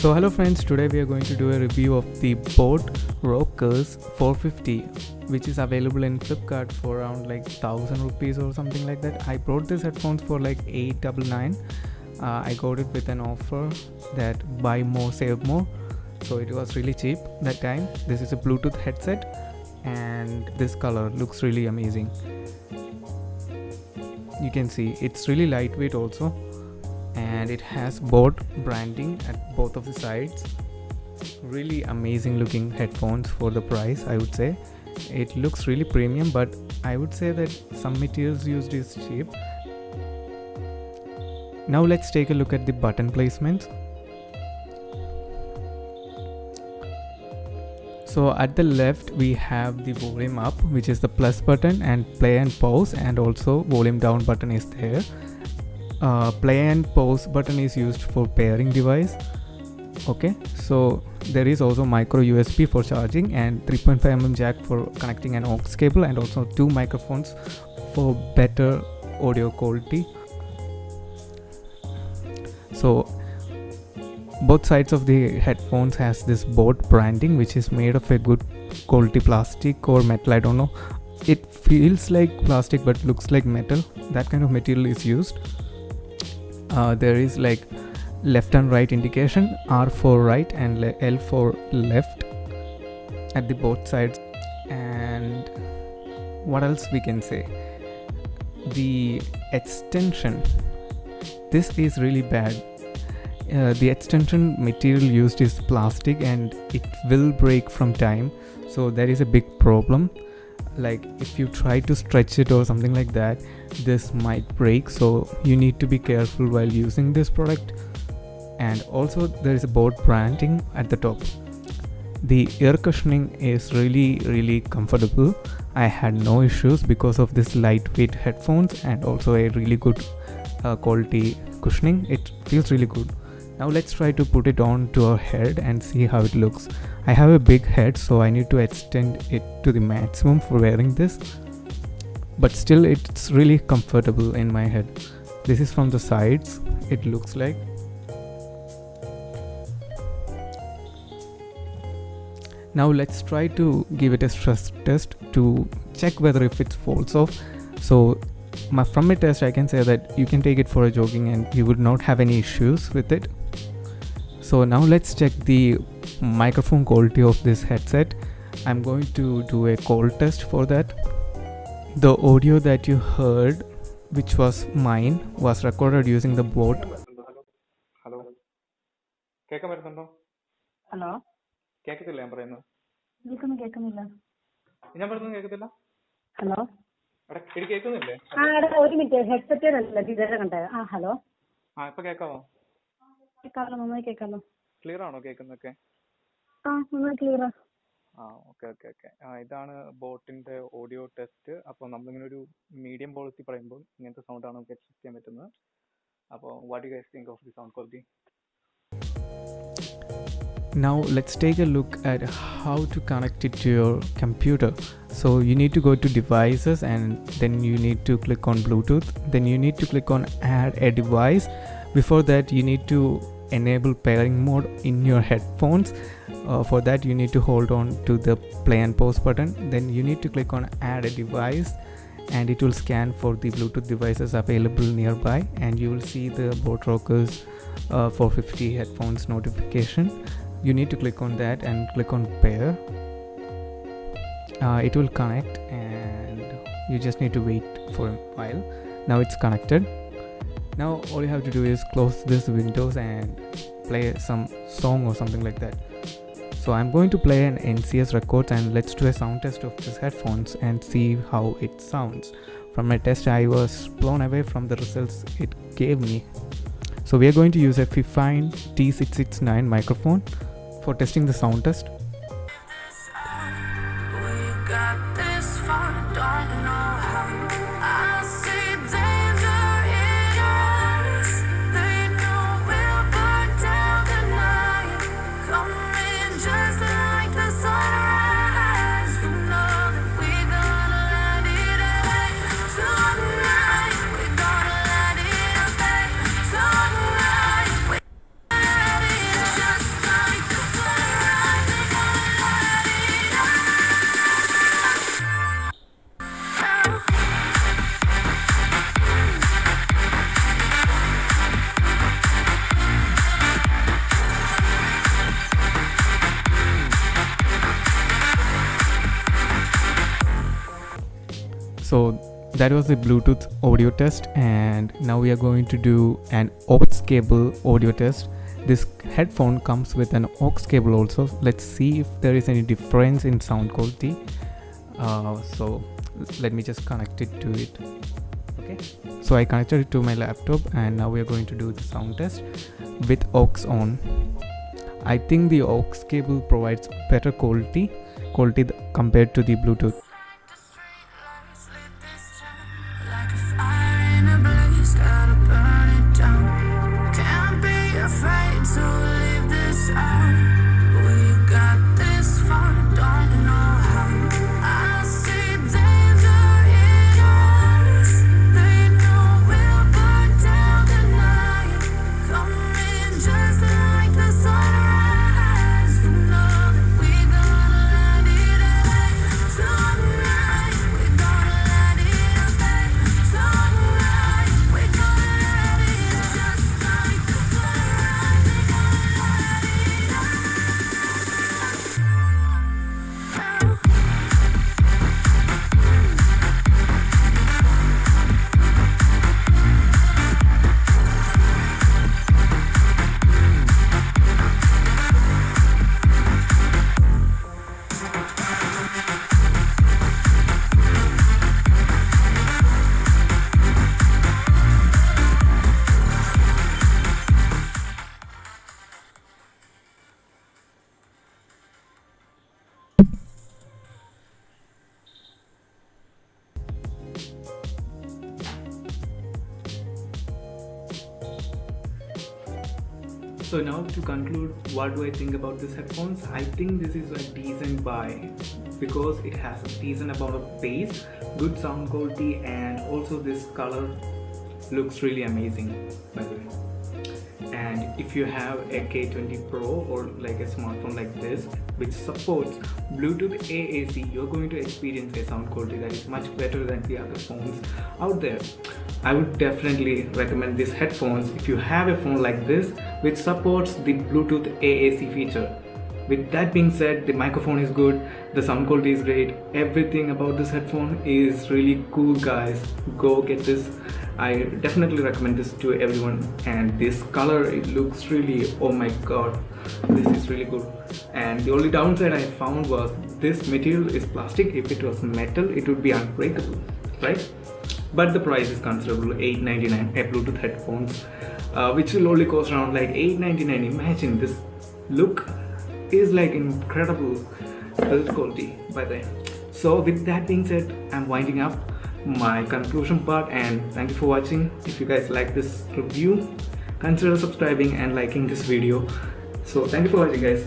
So hello friends, today we are going to do a review of the Boat Rockers 450, which is available in Flipkart for around like 1000 rupees or something like that. I brought these headphones for like 899. I got it with an offer that buy more save more, so it was really cheap that time. This is a Bluetooth headset and this color looks really amazing. You can see it's really lightweight also, and it has Boat branding at both of the sides. Really amazing looking headphones for the price, I would say. It looks really premium, but I would say that some materials used is cheap. Now let's take a look at the button placements. So at the left we have the volume up, which is the plus button, and play and pause, and also volume down button is there. Play and pause button is used for pairing device. Okay, so there is also micro USB for charging, and 3.5mm jack for connecting an aux cable, and also two microphones for better audio quality. So both sides of the headphones has this Boat branding, which is made of a good quality plastic or metal, I don't know. It feels like plastic but looks like metal. That kind of material is used. There is like left and right indication, R for right and L for left at the both sides. And what else we can say? The extension, this is really bad. The extension material used is plastic and it will break from time, so that is a big problem. Like if you try to stretch it or something like that, this might break, so you need to be careful while using this product. And also there is a Boat branding at the top. The air cushioning is really comfortable. I had no issues because of this lightweight headphones and also a really good quality cushioning. It feels really good. Now let's try to put it on to our head and see how it looks. I have a big head, so I need to extend it to the maximum for wearing this, but still it's really comfortable in my head. This is from the sides, it looks like. Now let's try to give it a stress test to check whether if it falls off. So from my test I can say that you can take it for a jogging and you would not have any issues with it. So now let's check the microphone quality of this headset. I'm going to do a call test for that. The audio that you heard, which was mine, was recorded using the Boat. Hello കേൾക്കാൻ പറ്റുന്നുണ്ടോ? Hello, കേൾക്കത്തില്ല ഞാൻ പറയുന്നത്? കേൾക്കുന്നില്ല. ഞാൻ പറയുന്നത് കേൾക്കത്തില്ല? Hello, എടാ എനിക്ക് കേൾക്കുന്നില്ലേ? ഒരു മിനിറ്റ്, ഹെഡ്സെറ്റ് ഇതേ കണ്ടേ. ഹലോ, ഇപ്പൊ കേൾക്കാവോ? കേൾക്കാമല്ലോ, നന്നായി കേൾക്കാമല്ലോ. ക്ലിയർ ആണോ കേൾക്കുന്നൊക്കെ? നന്നായി ക്ലിയറാ. ഓക്കെ. ഇതാണ് ബോട്ടിന്റെ ഓഡിയോ ടെസ്റ്റ്. അപ്പോൾ നമ്മളിങ്ങനെ ഒരു മീഡിയം ക്വാളിറ്റി പറയുമ്പോൾ ഇങ്ങനത്തെ സൗണ്ടാണ് നമുക്ക് എക്സ്പെക്ട് ചെയ്യാൻ പറ്റുന്നത്. അപ്പോൾ what you guys think of the sound quality? Now let's take a look at how to connect it to your computer. So you need to go to devices, and then you need to click on Bluetooth. Then you need to click on add a device. Before that you need to enable pairing mode in your headphones. For that you need to hold on to the play and pause button. Then you need to click on add a device, and it will scan for the Bluetooth devices available nearby, and you will see the Boat Rockers 450 headphones notification. You need to click on that and click on pair. It will connect and you just need to wait for a while. Now it's connected. Now all you have to do is close this windows and play some song or something like that. So I'm going to play an NCS record, and let's do a sound test of these headphones and see how it sounds. From my test I was blown away from the results it gave me. So we are going to use a Fifine T669 microphone for testing the sound test. Just So that was the Bluetooth audio test, and now we are going to do an aux cable audio test. This headphone comes with an aux cable also. Let's see if there is any difference in sound quality. So let me just connect it to it. Okay, so I connected it to my laptop, and now we are going to do the sound test with aux on. I think the aux cable provides better quality compared to the Bluetooth. Like a fire in a blaze, gotta burn it down. Can't be afraid to leave this out. We got this far, don't know how. I see danger in our eyes. They know we'll burn down the night. Coming just like the sunrise. You know that we gonna light it up tonight. We gonna light it up. Tonight, we gonna light it up just like the sunrise. We gonna light it up. So now to conclude, what do I think about these headphones? I think this is a decent buy because it has a decent amount of bass, good sound quality, and also this color looks really amazing, by the way. And if you have a K20 Pro or like a smartphone like this which supports Bluetooth AAC, you're going to experience a sound quality that is much better than the other phones out there. I would definitely recommend these headphones if you have a phone like this which supports the Bluetooth AAC feature. With that being said, the microphone is good, the sound quality is great, everything about this headphone is really cool, guys. Go get this. I definitely recommend this to everyone. And this color, it looks really, oh my god, this is really good. And the only downside I found was this material is plastic. If it was metal, it would be unbreakable, right? But the price is considerable, $8.99 a Bluetooth headphones, which will only cost around like $8.99. Imagine this look is like incredible build quality by the way. So with that being said, I'm winding up my conclusion part, and thank you for watching. If you guys like this review, consider subscribing and liking this video. So thank you for watching, guys.